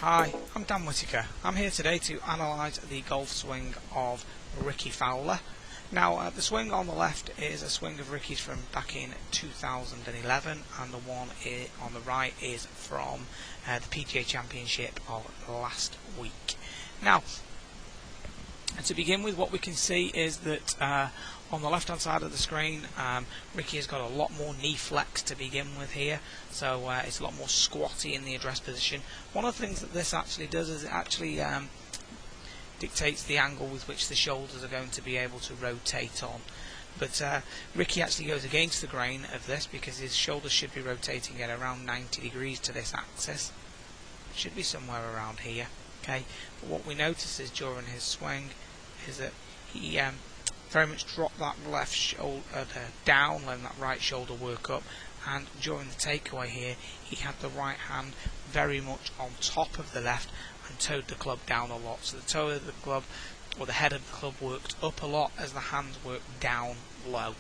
Hi, I'm Dan Whittaker. I'm here today to analyse the golf swing of Rickie Fowler. Now, the swing on the left is a swing of Rickie's from back in 2011, and the one on the right is from the PGA Championship of last week. Now, to begin with, what we can see is that on the left hand side of the screen, Rickie has got a lot more knee flex to begin with here, so it's a lot more squatty in the address position. One of the things that this actually does is it actually dictates the angle with which the shoulders are going to be able to rotate on. But Rickie actually goes against the grain of this because his shoulders should be rotating at around 90 degrees to this axis. It should be somewhere around here. Okay, but what we notice is during his swing is that he very much dropped that left shoulder down, letting that right shoulder work up, and during the takeaway here he had the right hand very much on top of the left and towed the club down a lot. So the toe of the club, or the head of the club, worked up a lot as the hands worked down low.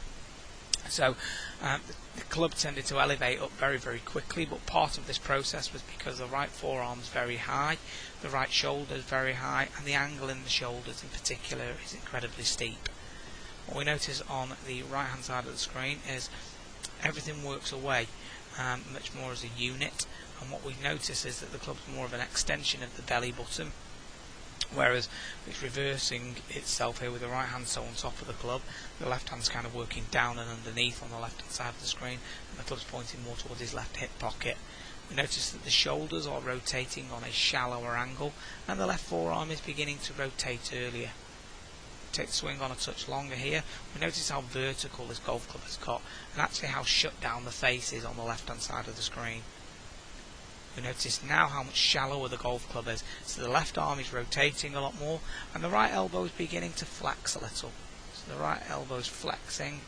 So the club tended to elevate up very, very quickly, but part of this process was because the right forearm's very high, the right shoulder's very high, and the angle in the shoulders in particular is incredibly steep. What we notice on the right hand side of the screen is everything works away much more as a unit, and what we notice is that the club's more of an extension of the belly button, whereas it's reversing itself here with the right hand so on top of the club, the left hand's kind of working down and underneath on the left hand side of the screen, and the club's pointing more towards his left hip pocket. We notice that the shoulders are rotating on a shallower angle, and the left forearm is beginning to rotate earlier. Take the swing on a touch longer here, we notice how vertical this golf club has got, and actually how shut down the face is on the left hand side of the screen. We notice now how much shallower the golf club is, so the left arm is rotating a lot more, and the right elbow is beginning to flex a little. So the right elbow is flexing,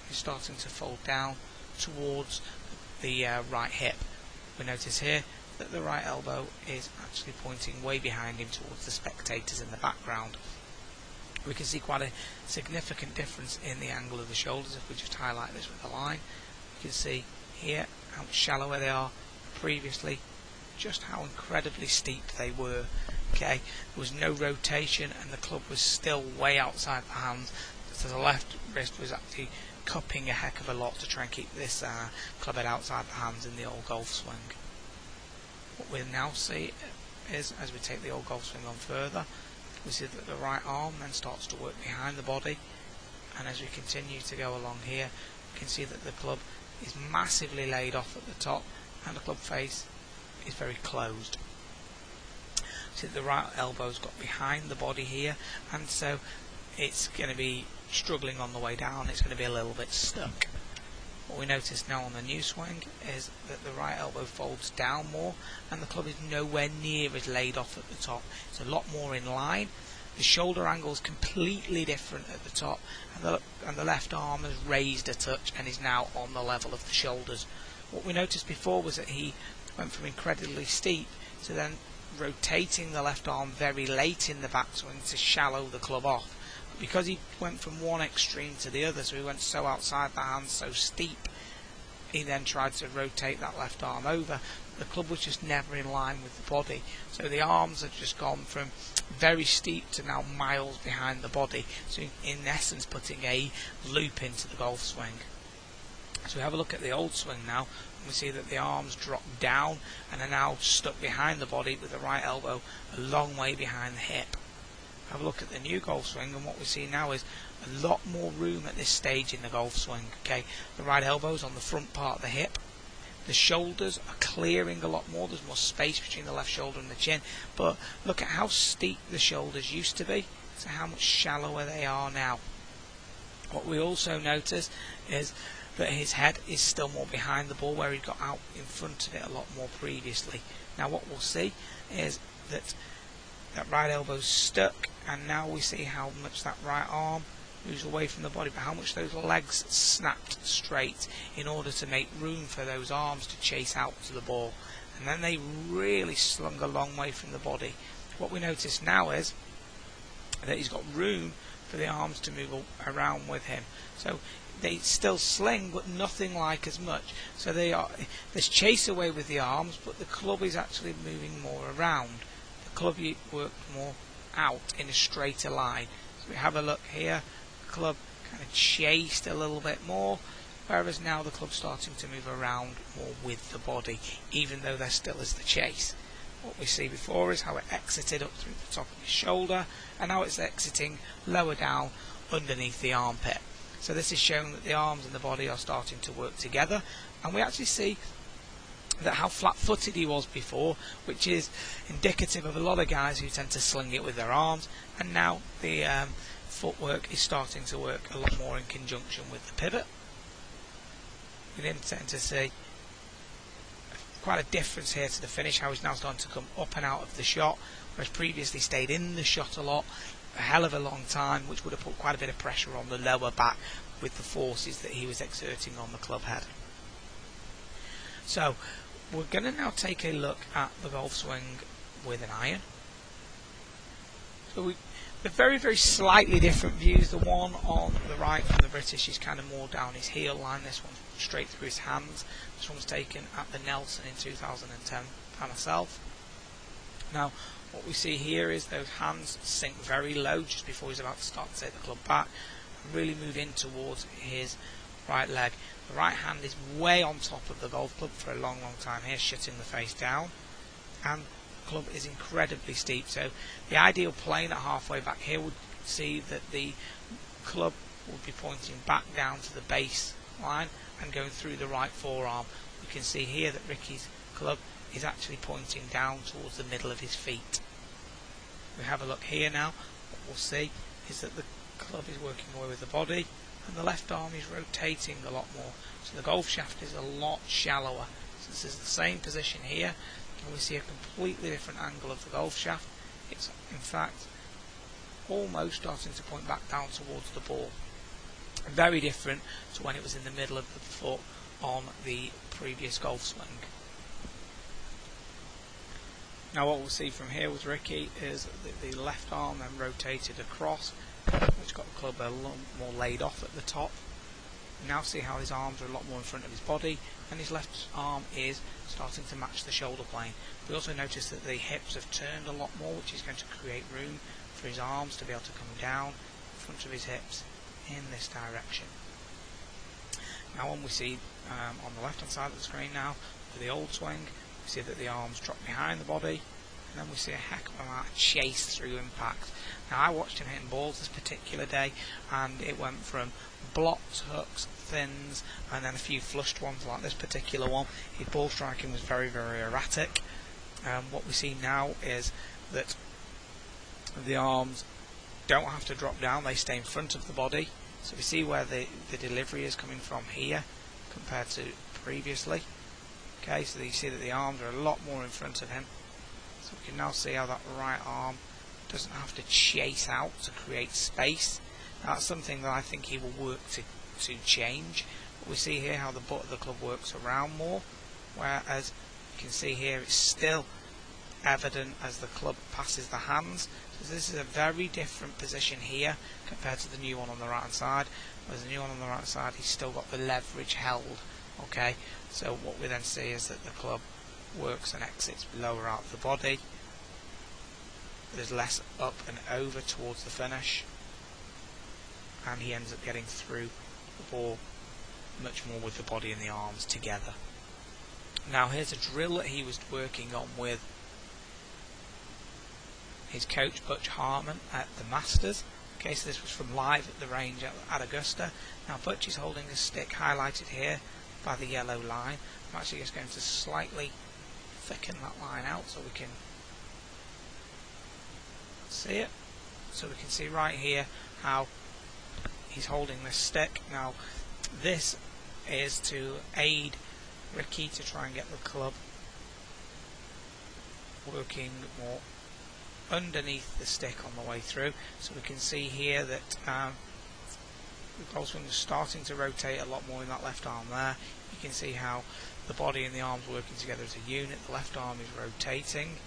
is starting to fold down towards the right hip. We notice here that the right elbow is actually pointing way behind him towards the spectators in the background. We can see quite a significant difference in the angle of the shoulders if we just highlight this with a line. You can see here how much shallower they are previously, just how incredibly steep they were. Okay, there was no rotation and the club was still way outside the hands, so the left wrist was actually cupping a heck of a lot to try and keep this club head outside the hands in the old golf swing. What we now see is, as we take the old golf swing on further, we see that the right arm then starts to work behind the body, and as we continue to go along here, we can see that the club is massively laid off at the top and the club face is very closed. See that the right elbow's got behind the body here, and so it's going to be struggling on the way down, it's going to be a little bit stuck. What we notice now on the new swing is that the right elbow folds down more and the club is nowhere near as laid off at the top. It's a lot more in line. The shoulder angle is completely different at the top, and the left arm has raised a touch and is now on the level of the shoulders. What we noticed before was that he went from incredibly steep to then rotating the left arm very late in the backswing to shallow the club off. Because he went from one extreme to the other, so he went so outside the hands, so steep, he then tried to rotate that left arm over. The club was just never in line with the body, so the arms have just gone from very steep to now miles behind the body, so in essence putting a loop into the golf swing. So we have a look at the old swing now, and we see that the arms drop down and are now stuck behind the body with the right elbow a long way behind the hip. Have a look at the new golf swing, and what we see now is a lot more room at this stage in the golf swing. Okay, the right elbow's on the front part of the hip, the shoulders are clearing a lot more, there's more space between the left shoulder and the chin, but look at how steep the shoulders used to be to how much shallower they are now. What we also notice is that his head is still more behind the ball, where he got out in front of it a lot more previously. Now what we'll see is that right elbow's stuck, and now we see how much that right arm moves away from the body, but how much those legs snapped straight in order to make room for those arms to chase out to the ball, and then they really slung a long way from the body. What we notice now is that he's got room for the arms to move around with him, so they still sling, but nothing like as much. So there's chase away with the arms, but the club is actually moving more around. The club worked more out in a straighter line. So we have a look here. The club kind of chased a little bit more, whereas now the club's starting to move around more with the body, even though there still is the chase. What we see before is how it exited up through the top of his shoulder, and now it's exiting lower down underneath the armpit. So this is showing that the arms and the body are starting to work together, and we actually see that how flat-footed he was before, which is indicative of a lot of guys who tend to sling it with their arms, and now the footwork is starting to work a lot more in conjunction with the pivot. We then tend to see quite a difference here to the finish, how he's now starting to come up and out of the shot, whereas previously stayed in the shot a lot, a hell of a long time, which would have put quite a bit of pressure on the lower back with the forces that he was exerting on the club head. So we're going to now take a look at the golf swing with an iron. So they're very, very slightly different views. The one on the right from the British is kind of more down his heel line. This one's straight through his hands. This one was taken at the Nelson in 2010 by myself. Now, what we see here is those hands sink very low just before he's about to start to take the club back and really move in towards his right leg. The right hand is way on top of the golf club for a long, long time here, shutting the face down, and the club is incredibly steep. So the ideal plane at halfway back here would see that the club would be pointing back down to the base line and going through the right forearm. We can see here that Rickie's club is actually pointing down towards the middle of his feet. We have a look here now. What we'll see is that the club is working away with the body, and the left arm is rotating a lot more. So the golf shaft is a lot shallower. So this is the same position here, and we see a completely different angle of the golf shaft. It's in fact almost starting to point back down towards the ball. Very different to when it was in the middle of the foot on the previous golf swing. Now what we'll see from here with Rickie is that the left arm then rotated across, which got the club a lot more laid off at the top. We now see how his arms are a lot more in front of his body, and his left arm is starting to match the shoulder plane. We also notice that the hips have turned a lot more, which is going to create room for his arms to be able to come down in front of his hips in this direction. Now when we see on the left hand side of the screen now for the old swing, we see that the arms drop behind the body, and then we see a heck of a amount of chase through impact. Now I watched him hitting balls this particular day, and it went from blocks, hooks, thins, and then a few flushed ones like this particular one. His ball striking was very, very erratic. What we see now is that the arms don't have to drop down, they stay in front of the body. So we see where the delivery is coming from here compared to previously. Okay, so you see that the arms are a lot more in front of him. So we can now see how that right arm doesn't have to chase out to create space. Now, that's something that I think he will work to change. But we see here how the butt of the club works around more, whereas you can see here it's still evident as the club passes the hands. So this is a very different position here compared to the new one on the right hand side. Whereas the new one on the right hand side, he's still got the leverage held. Okay, so what we then see is that the club works and exits lower out of the body. There's less up and over towards the finish, and he ends up getting through the ball much more with the body and the arms together. Now here's a drill that he was working on with his coach Butch Hartman at the Masters. Okay, so this was from live at the range at Augusta. Now Butch is holding a stick highlighted here by the yellow line. I'm actually just going to slightly thicken that line out so we can see it. So we can see right here how he's holding this stick. Now this is to aid Rickie to try and get the club working more underneath the stick on the way through. So we can see here that the golf swing is starting to rotate a lot more in that left arm there. You can see how the body and the arms are working together as a unit. The left arm is rotating.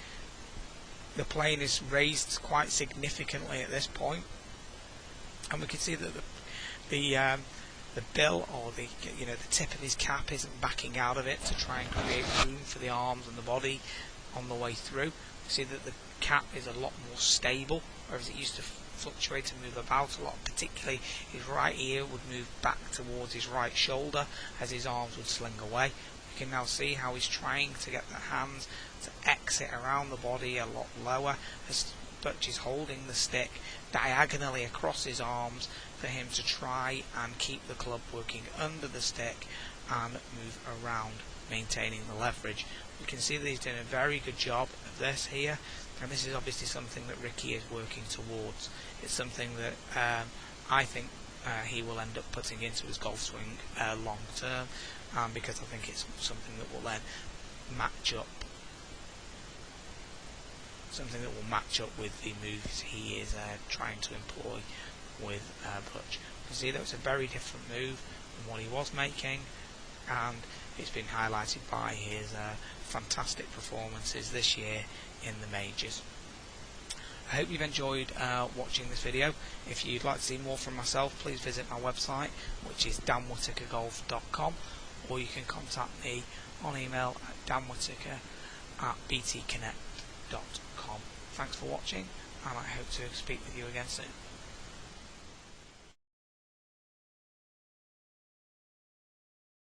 The plane is raised quite significantly at this point, and we can see that the the bill or the tip of his cap isn't backing out of it to try and create room for the arms and the body on the way through. You see that the cap is a lot more stable, whereas it used to fluctuate and move about a lot. Particularly his right ear would move back towards his right shoulder as his arms would sling away. You can now see how he's trying to get the hands to exit around the body a lot lower, but he's holding the stick diagonally across his arms for him to try and keep the club working under the stick and move around, maintaining the leverage. We can see that he's doing a very good job of this here, and this is obviously something that Rickie is working towards. It's something that I think he will end up putting into his golf swing long term, because I think it's something that will then match up with the moves he is trying to employ with Butch. You can see that it's a very different move from what he was making, and it's been highlighted by his fantastic performances this year in the majors. I hope you've enjoyed watching this video. If you'd like to see more from myself, please visit my website, which is danwhitakergolf.com, or you can contact me on email at danwhitaker@btconnect.com. Thanks for watching, and I hope to speak with you again soon.